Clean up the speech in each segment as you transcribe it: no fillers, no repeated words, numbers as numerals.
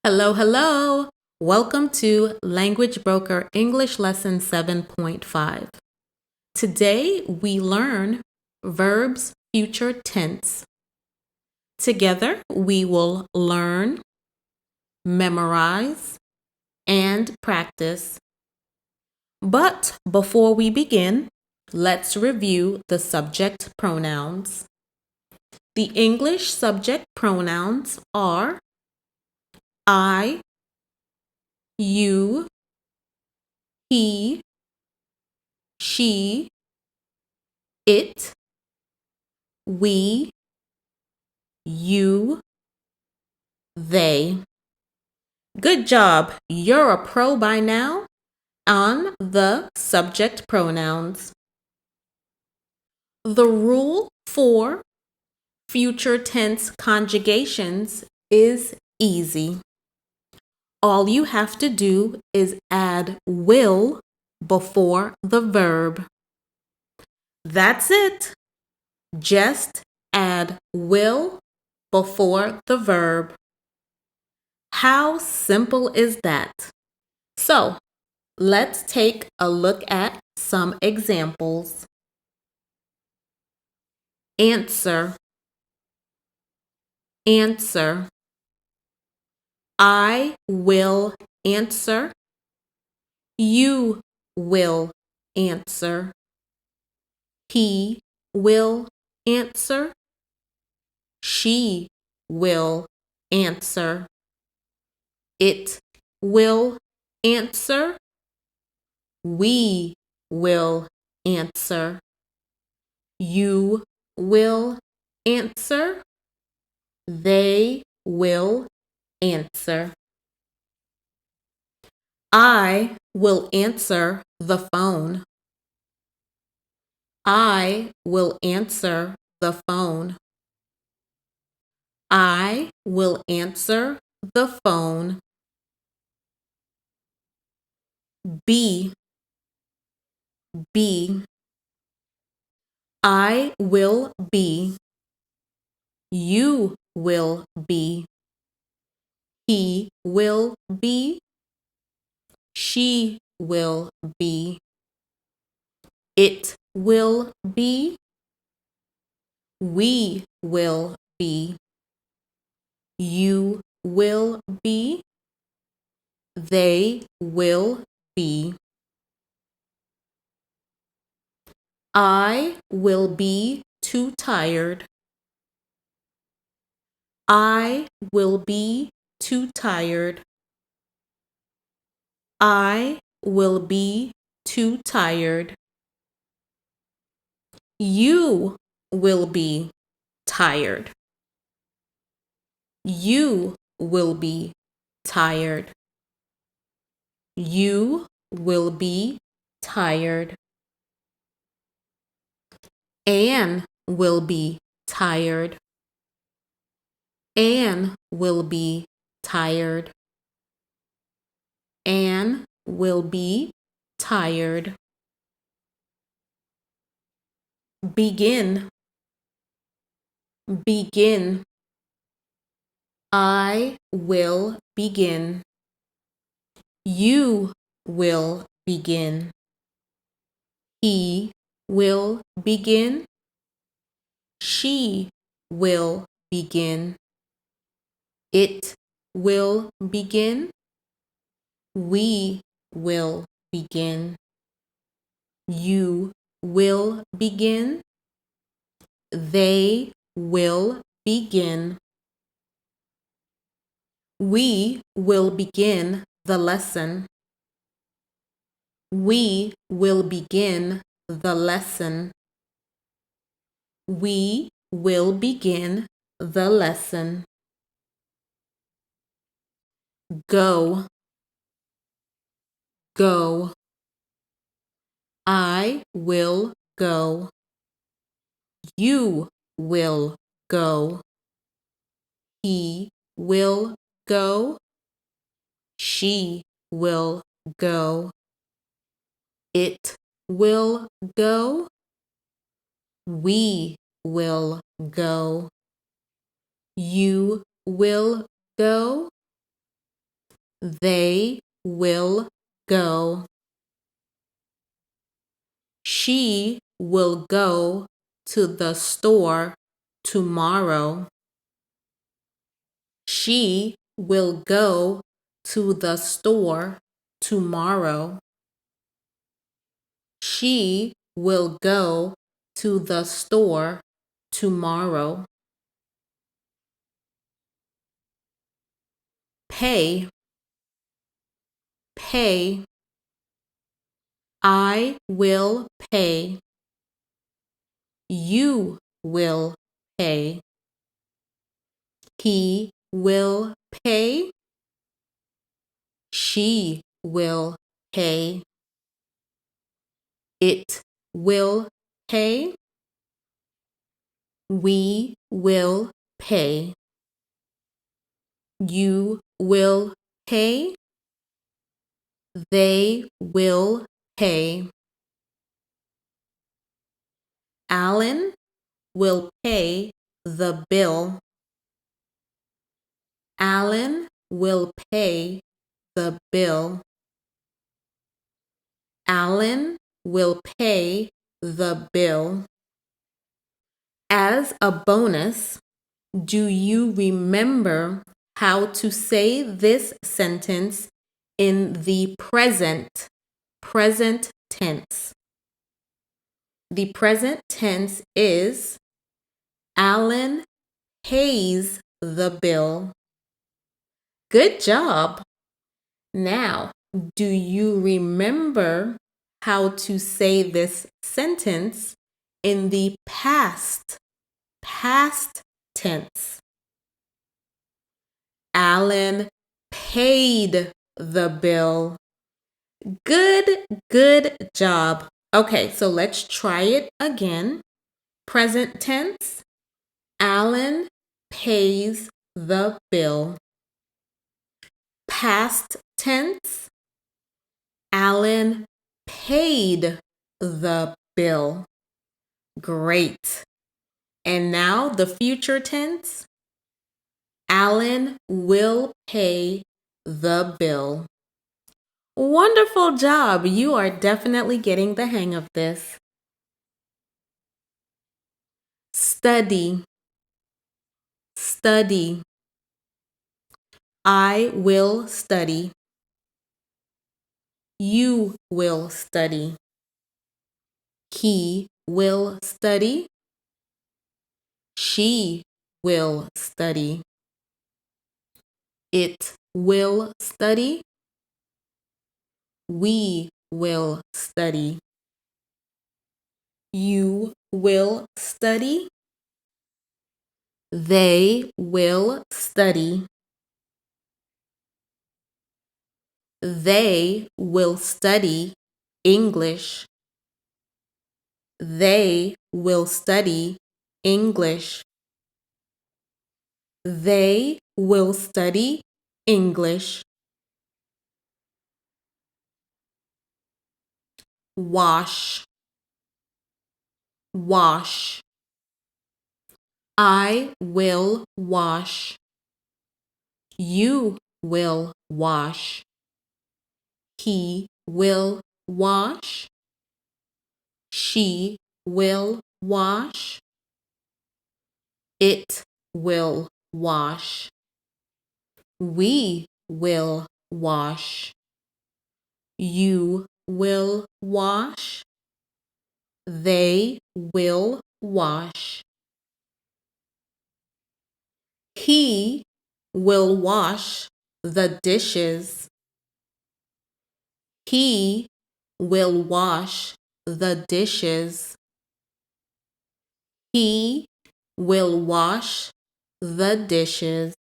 Hello, hello. Welcome to Language Broker English Lesson 7.5. Today we learn verbs future tense. Together we will learn, memorize, and practice. But before we begin, let's review the subject pronouns. The English subject pronouns are I, you, he, she, it, we, you, they. Good job. You're a pro by now on the subject pronouns. The rule for future tense conjugations is easy. All you have to do is add will before the verb. That's it. Just add will before the verb. How simple is that? So, let's take a look at some examples. Answer, answer. I will answer. You will answer. He will answer. She will answer. It will answer. We will answer. You will answer. They will answer. I will answer the phone. I will answer the phone. I will answer the phone. Be, be. I will be. You will be. He will be. She will be. It will be. We will be. You will be. They will be. I will be too tired. I will be too tired. I will be too tired. You will be tired. You will be tired. You will be tired. Anne will be tired. Anne will be tired. Anne will be tired. Begin, begin. I will begin. You will begin. He will begin. She will begin. It will begin. We will begin. You will begin. They will begin. We will begin the lesson. We will begin the lesson. We will begin the lesson. Go, go. I will go. You will go. He will go. She will go. It will go. We will go. You will go. They will go. She will go to the store tomorrow. She will go to the store tomorrow. She will go to the store tomorrow. Pay, pay. I will pay. You will pay. He will pay. She will pay. It will pay. We will pay. You will pay. They will pay. Alan will pay the bill. Alan will pay the bill. Alan will pay the bill. As a bonus, do you remember how to say this sentence in the present tense? The present tense is Alan pays the bill. Good job. Now, do you remember how to say this sentence in the past tense? Alan paid the bill. Good job. Okay, so let's try it again. Present tense, Alan pays the bill. Past tense, Alan paid the bill. Great. And now the future tense, Alan will pay the bill. Wonderful job. You are definitely getting the hang of this. Study. Study. I will study. You will study. He will study. She will study. It will study. We will study. You will study. They will study. They will study English. They will study English. They will study English. Wash. Wash. I will wash. You will wash. He will wash. She will wash. It will wash. We will wash. You will wash. They will wash. He will wash the dishes. He will wash the dishes. He will wash the dishes.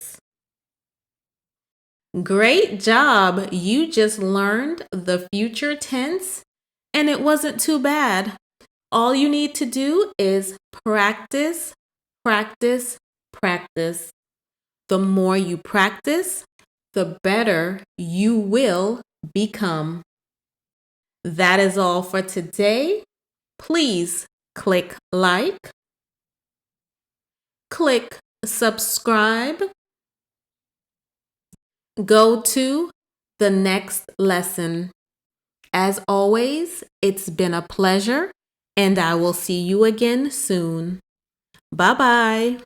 Great job! You just learned the future tense, and it wasn't too bad. All you need to do is practice, practice, practice. The more you practice, the better you will become. That is all for today. Please click like, click subscribe, go to the next lesson. As always, it's been a pleasure, and I will see you again soon. Bye-bye.